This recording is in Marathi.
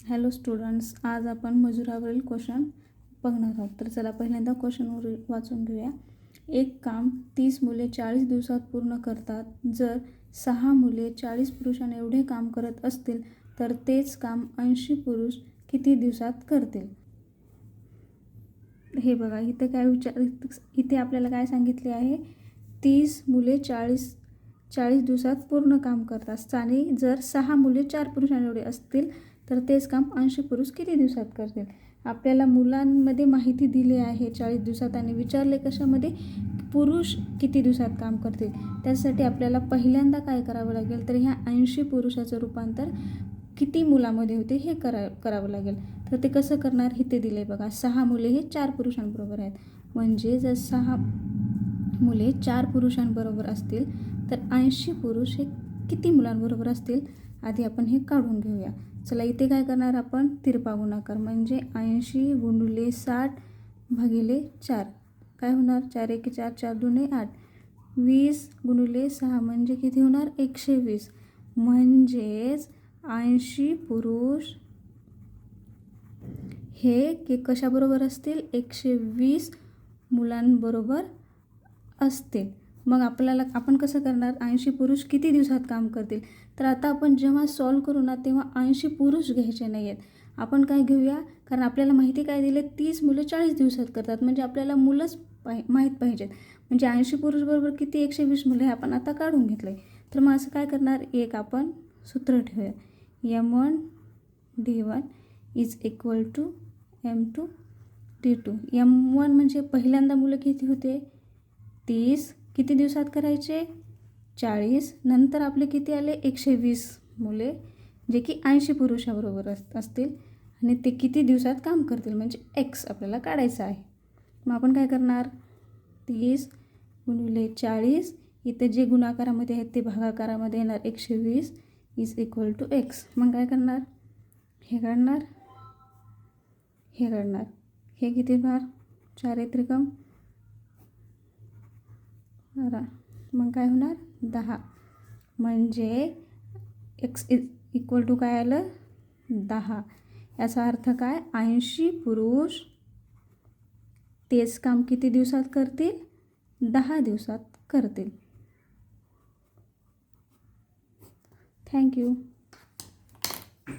हॅलो स्टुडंट्स, आज आपण मजुरावरील क्वेश्चन बघणार आहोत. तर चला पहिल्यांदा क्वेश्चनवर वाचून घेऊया. एक काम 30 मुले 40 दिवसात पूर्ण करतात. जर 6 मुले 40 पुरुषांना एवढे काम करत असतील तर तेच काम 80 पुरुष किती दिवसात करतील? हे बघा, इथे आपल्याला काय सांगितले आहे? 30 मुले 40 दिवसात पूर्ण काम करतात आणि जर 6 मुले 4 पुरुषांना एवढे असतील तर तेच काम 80 पुरुष किती दिवसात करतील? आपल्याला मुलांमध्ये माहिती दिली आहे 40 दिवसात आणि विचारले कशामध्ये? पुरुष किती दिवसात काम करतील. त्यासाठी आपल्याला पहिल्यांदा काय करावं लागेल, तर ह्या 80 पुरुषाचं रूपांतर किती मुलामध्ये होते हे करावं लागेल. तर ते कसं करणार? इथे दिले बघा, 6 मुले हे 4 पुरुषांबरोबर आहेत. म्हणजे जर 6 मुले 4 पुरुषांबरोबर असतील तर 80 पुरुष हे किती मुलांबरोबर असतील? आधी आपण हे काढून घेऊया. चला, इथे काय करणार आपण? तिरपा गुणाकार, म्हणजे 80 गुणिले 60 भागिले 4 काय होणार? 4 1 4 4 2 8. 20 गुणिले 6 म्हणजे किती होणार? 120. म्हणजेच 80 पुरुष हे कशाबरोबर असतील? 120 मुलांबरोबर असतील. मग आपण कसं करणार? 80 पुरुष किती दिवसात काम करतील? तर आता आपण जेव्हा सॉल्व करू ना तेव्हा 80 पुरुष घ्यायचे नाही आहेत. आपण काय घेऊया? कारण आपल्याला माहिती काय दिले? 30 मुलं 40 दिवसात करतात. म्हणजे आपल्याला मुलंच माहीत पाहिजेत. म्हणजे 80 पुरुष बरोबर किती? 120 मुलं हे आपण आता काढून घेतलं आहे. तर मग असं काय करणार? एक आपण सूत्र ठेवूया, M1 D1 is equal to M2 D2. M1 म्हणजे पहिल्यांदा मुलं किती होते? 30. किती दिवसात करायचे? 40. नंतर आपले किती आले? 120 मुले, जे की 80 पुरुषाबरोबर असतील आणि ते किती दिवसात काम करतील म्हणजे X आपल्याला काढायचं आहे. मग आपण काय करणार? 30 गुणिले 40, इथे जे गुणाकारामध्ये आहेत ते भागाकारामध्ये येणार, 120 इज इक्वल टू X. मग काय करणार? हे काढणार, हे काढणार, हे किती होणार? 4 त्रिकम 12. मग काय होणार? 10. म्हणजे X इज इक्वल टू काय आलं? 10. याचा अर्थ काय? 80 पुरुष तेच काम किती दिवसात करतील? 10 दिवसात करतील. थँक्यू.